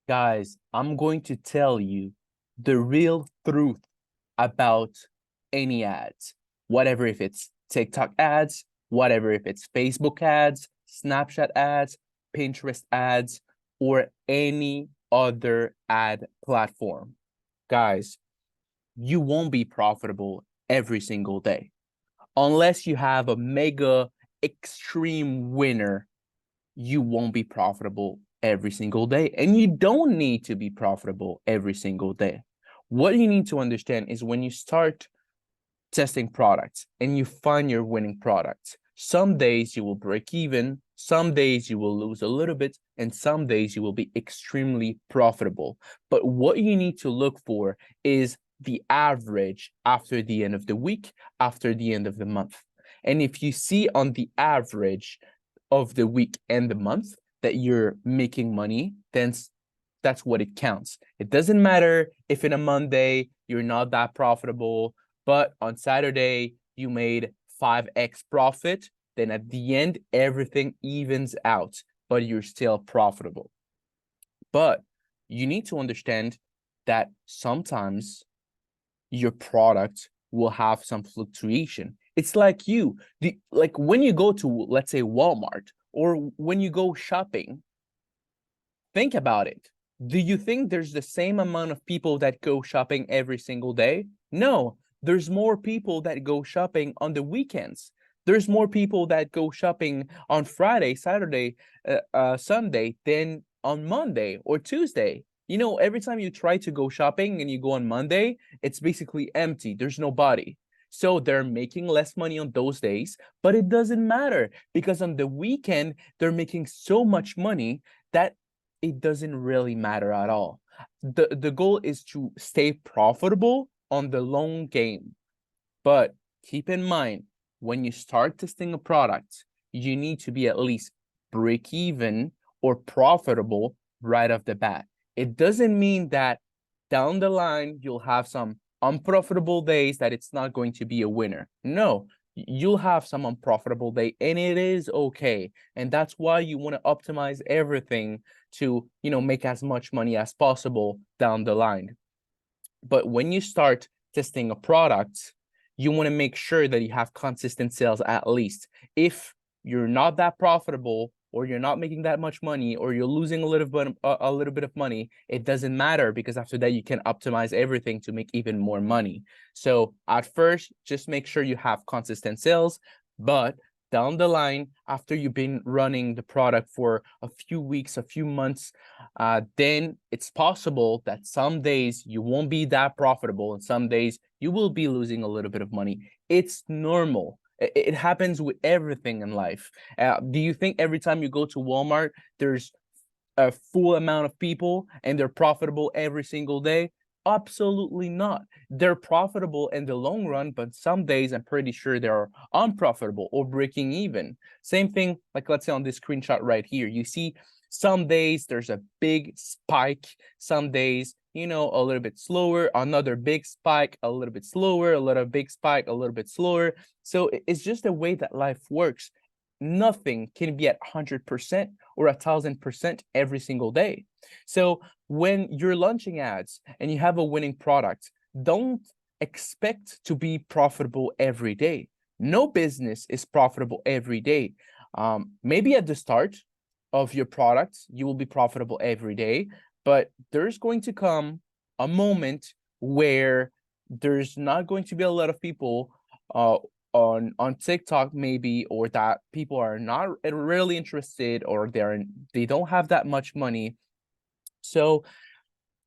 Guys, I'm going to tell you the real truth about any ads, whatever if it's TikTok ads, whatever if it's Facebook ads, Snapchat ads, Pinterest ads, or any other ad platform. Guys, you won't be profitable every single day unless you have a mega extreme winner. You won't be profitable every single day. And you don't need to be profitable every single day. What you need to understand is when you start testing products and you find your winning products, some days you will break even, some days you will lose a little bit, and some days you will be extremely profitable. But what you need to look for is the average after the end of the week, after the end of the month. And if you see on the average of the week and the month that you're making money, then that's what it counts. It doesn't matter if in a Monday you're not that profitable, but on Saturday you made 5x profit, then at the end everything evens out, but you're still profitable. But you need to understand that sometimes your product will have some fluctuation. It's like like when you go to, let's say, Walmart, or when you go shopping, think about it. Do you think there's the same amount of people that go shopping every single day? No, there's more people that go shopping on the weekends. There's more people that go shopping on Friday, Saturday, Sunday than on Monday or Tuesday. You know, every time you try to go shopping and you go on Monday, it's basically empty. There's nobody. So they're making less money on those days, but it doesn't matter because on the weekend, they're making so much money that it doesn't really matter at all. The goal is to stay profitable on the long game. But keep in mind, when you start testing a product, you need to be at least break even or profitable right off the bat. It doesn't mean that down the line you'll have some unprofitable days that it's not going to be a winner. No, you'll have some unprofitable day and it is okay. And that's why you want to optimize everything to, make as much money as possible down the line. But when you start testing a product, you want to make sure that you have consistent sales at least. If you're not that profitable, or you're not making that much money, or you're losing a little bit of money, it doesn't matter because after that you can optimize everything to make even more money. So at first, just make sure you have consistent sales, but down the line, after you've been running the product for a few weeks, a few months, then it's possible that some days you won't be that profitable and some days you will be losing a little bit of money. It's normal. It happens with everything in life. Do you think every time you go to Walmart, there's a full amount of people and they're profitable every single day? Absolutely not. They're profitable in the long run, but some days I'm pretty sure they're unprofitable or breaking even. Same thing, like let's say on this screenshot right here, you see some days there's a big spike, some days, a little bit slower, another big spike, a little bit slower, a little big spike, a little bit slower. So it's just the way that life works. Nothing can be at 100% or 1,000% every single day. So when you're launching ads and you have a winning product, don't expect to be profitable every day. No business is profitable every day. Maybe at the start of your product, you will be profitable every day, but there's going to come a moment where there's not going to be a lot of people on TikTok maybe, or that people are not really interested, or they don't have that much money. So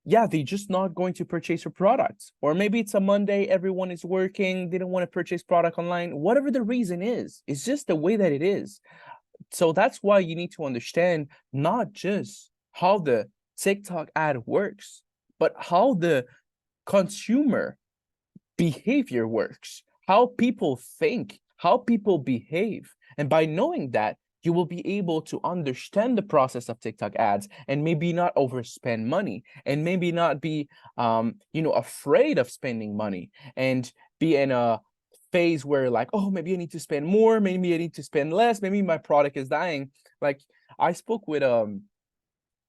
yeah, they're just not going to purchase your products. Or maybe it's a Monday, everyone is working, they don't want to purchase product online. Whatever the reason is, it's just the way that it is. So that's why you need to understand not just how the TikTok ad works, but how the consumer behavior works, how people think, how people behave. And by knowing that, you will be able to understand the process of TikTok ads and maybe not overspend money, and maybe not be afraid of spending money and be in a phase where like, oh, maybe I need to spend more, maybe I need to spend less, maybe my product is dying. Like I spoke with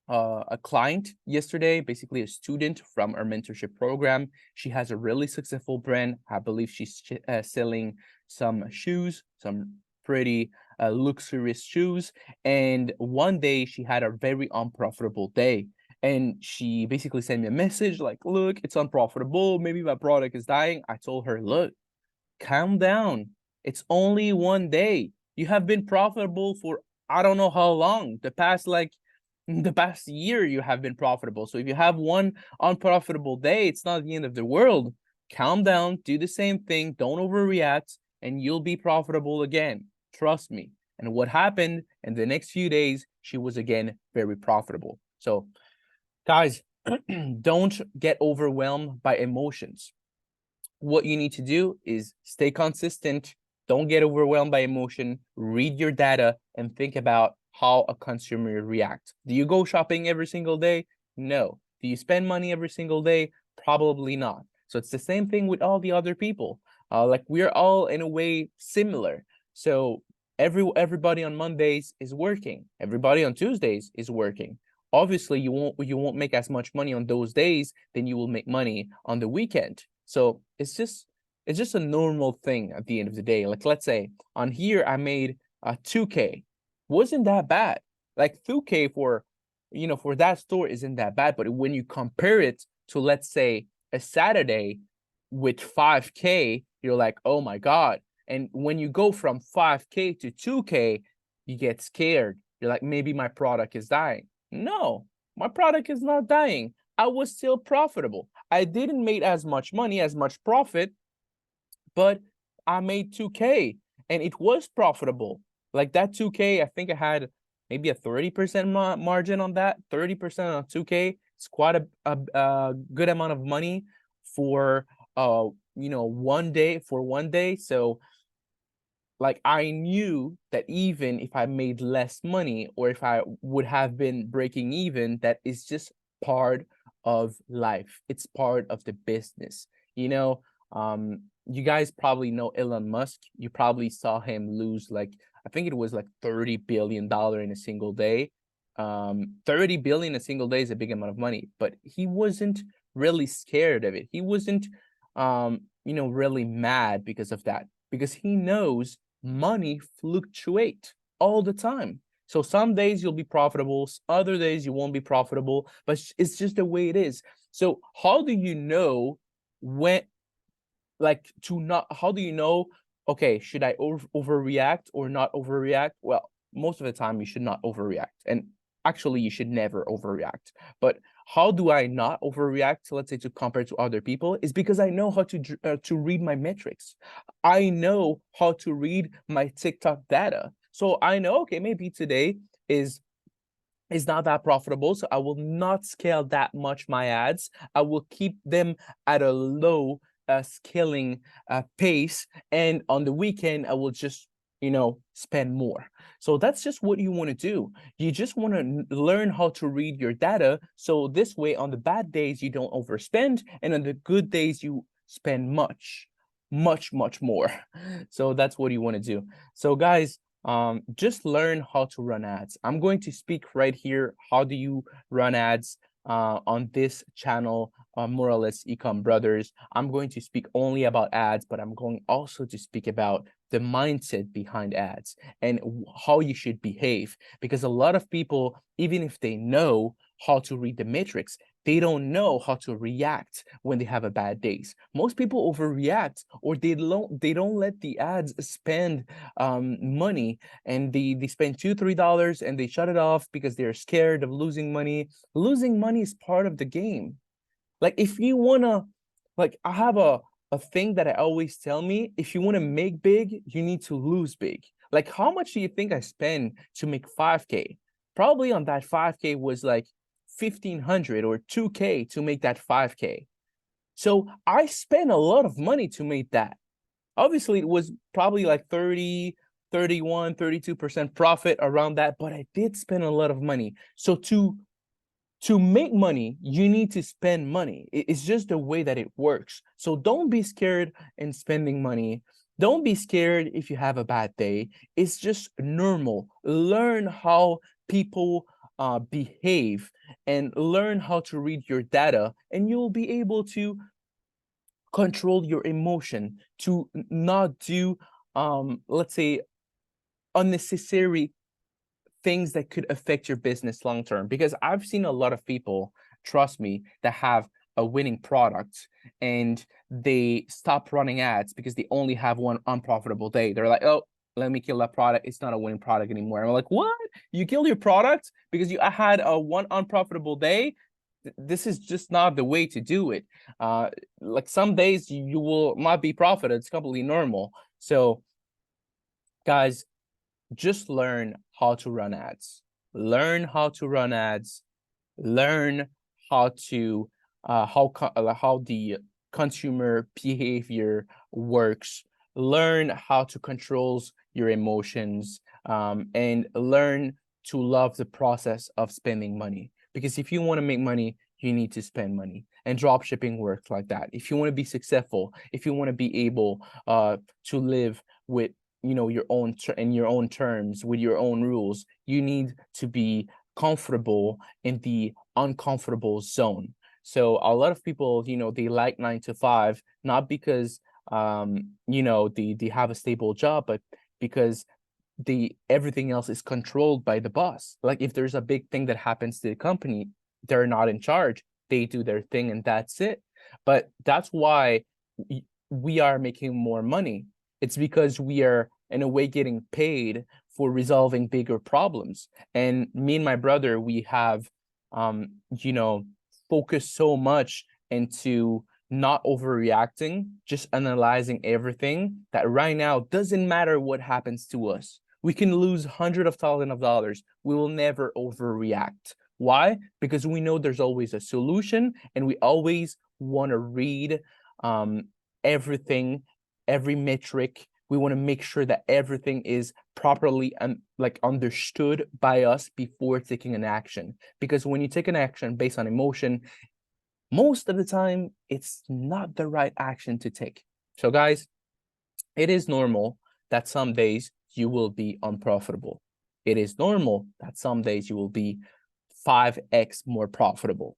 a client yesterday, basically a student from our mentorship program. She has a really successful brand. I believe she's selling some shoes, some pretty luxurious shoes. And one day she had a very unprofitable day. And she basically sent me a message like, look, it's unprofitable. Maybe my product is dying. I told her, look, calm down. It's only one day. You have been profitable for I don't know how long. The past year you have been profitable. So if you have one unprofitable day, it's not the end of the world. Calm down, do the same thing, don't overreact, and you'll be profitable again. Trust me. And what happened in the next few days, she was again very profitable. So guys, don't get overwhelmed by emotions. What you need to do is stay consistent. Don't get overwhelmed by emotion. Read your data and think about how a consumer reacts. Do you go shopping every single day? No. Do you spend money every single day? Probably not. So it's the same thing with all the other people. Like we're all in a way similar. So everybody on Mondays is working. Everybody on Tuesdays is working. Obviously, you won't make as much money on those days than you will make money on the weekend. So it's just a normal thing at the end of the day. Like let's say on here I made 2K. Wasn't that bad. Like 2K for for that store isn't that bad. But when you compare it to, let's say, a Saturday with 5K, you're like, oh my God. And when you go from 5K to 2K, you get scared. You're like, maybe my product is dying. No, my product is not dying. I was still profitable. I didn't make as much money, as much profit, but I made 2K and it was profitable. Like that 2K, I think I had maybe a 30% margin on that. 30% on 2K. It's quite a good amount of money for one day. So like I knew that even if I made less money or if I would have been breaking even, that is just part of life. It's part of the business. You guys probably know Elon Musk. You probably saw him lose like, I think it was like $30 billion in a single day. 30 billion a single day is a big amount of money, but he wasn't really scared of it. He wasn't really mad because of that, because he knows money fluctuate all the time. So some days you'll be profitable, other days you won't be profitable, but it's just the way it is. So how do you know when, how do you know, okay, should I overreact or not overreact? Well, most of the time you should not overreact. And actually you should never overreact. But how do I not overreact, let's say, to compare to other people, is because I know how to read my metrics. I know how to read my TikTok data. So I know, okay, maybe today is not that profitable, so I will not scale that much my ads. I will keep them at a low scaling pace, and on the weekend I will just spend more. So that's just what you want to do. You just want to learn how to read your data, so this way on the bad days you don't overspend, and on the good days you spend much more. So that's what you want to do. So guys, just learn how to run ads. I'm going to speak right here, how do you run ads on this channel, more or less Ecom Brothers. I'm going to speak only about ads, but I'm going also to speak about the mindset behind ads and how you should behave, because a lot of people, even if they know how to read the metrics, they don't know how to react when they have a bad days. Most people overreact, or they don't let the ads spend money, and they spend $2-3 and they shut it off because they're scared of losing money. Losing money is part of the game. Like if you wanna, like I have a thing that I always tell me, if you want to make big, you need to lose big. Like how much do you think I spend to make 5K? Probably on that 5K was like 1,500 or 2K to make that 5K. So I spent a lot of money to make that. Obviously, it was probably like 30, 31, 32% profit around that, but I did spend a lot of money. So to make money, you need to spend money. It's just the way that it works. So don't be scared in spending money. Don't be scared if you have a bad day. It's just normal. Learn how people behave and learn how to read your data, and you'll be able to control your emotion, to not do let's say unnecessary things that could affect your business long term. Because I've seen a lot of people, trust me, that have a winning product and they stop running ads because they only have one unprofitable day. They're like, oh, let me kill that product. It's not a winning product anymore. I'm like, what? You killed your product because you had a one unprofitable day? This is just not the way to do it. Like some days you will not be profited. It's completely normal. So guys, just learn how to run ads. Learn how to run ads. Learn how to how the consumer behavior works. Learn how to control your emotions, and learn to love the process of spending money. Because if you want to make money, you need to spend money. And drop shipping works like that. If you want to be successful, if you want to be able to live with your own in your own terms, with your own rules, you need to be comfortable in the uncomfortable zone. So a lot of people, they like 9 to 5, not because they have a stable job, but because everything else is controlled by the boss. Like if there's a big thing that happens to the company, they're not in charge. They do their thing and that's it. But that's why we are making more money. It's because we are in a way getting paid for resolving bigger problems. And me and my brother, we have focused so much into not overreacting, just analyzing everything, that right now doesn't matter what happens to us. We can lose hundreds of thousands of dollars. We will never overreact. Why? Because we know there's always a solution, and we always want to read everything, every metric. We want to make sure that everything is properly understood by us before taking an action. Because when you take an action based on emotion, most of the time it's not the right action to take. So guys, it is normal that some days you will be unprofitable. It is normal that some days you will be 5x more profitable.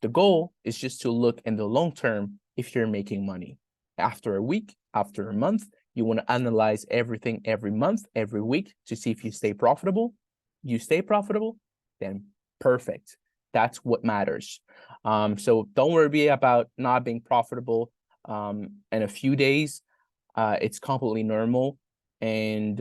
The goal is just to look in the long term if you're making money. After a week, after a month, you want to analyze everything every month, every week to see if you stay profitable. You stay profitable, then perfect. That's what matters. So don't worry about not being profitable in a few days. It's completely normal. And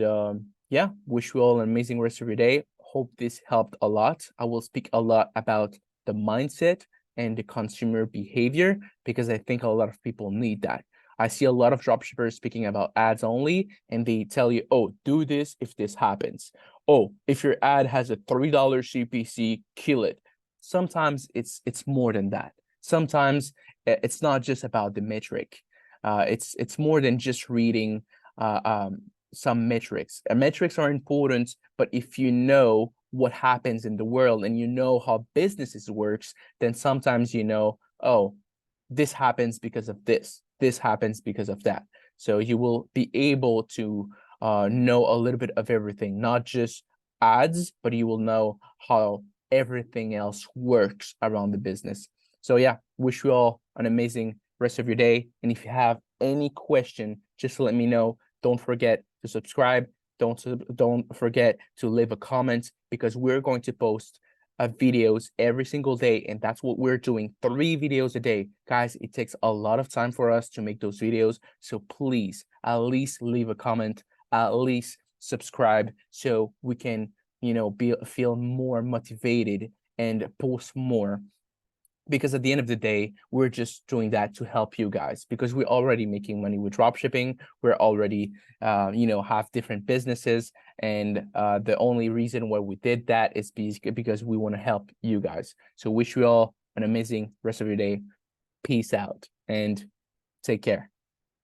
yeah, wish you all an amazing rest of your day. Hope this helped a lot. I will speak a lot about the mindset and the consumer behavior because I think a lot of people need that. I see a lot of dropshippers speaking about ads only, and they tell you, oh, do this if this happens. Oh, if your ad has a $3 CPC, kill it. Sometimes it's more than that. Sometimes it's not just about the metric. It's more than just reading some metrics. Metrics are important, but if you know what happens in the world and you know how businesses works, then sometimes oh, this happens because of this. This happens because of that. So you will be able to know a little bit of everything, not just ads, but you will know how everything else works around the business. So yeah, wish you all an amazing rest of your day. And if you have any question, just let me know. Don't forget to subscribe. Don't forget to leave a comment, because we're going to post videos every single day, and that's what we're doing, 3 videos a day. Guys, it takes a lot of time for us to make those videos, so please at least leave a comment, at least subscribe, so we can feel more motivated and post more. Because at the end of the day, we're just doing that to help you guys, because we're already making money with dropshipping. We're already, have different businesses. And the only reason why we did that is because we want to help you guys. So wish you all an amazing rest of your day. Peace out and take care.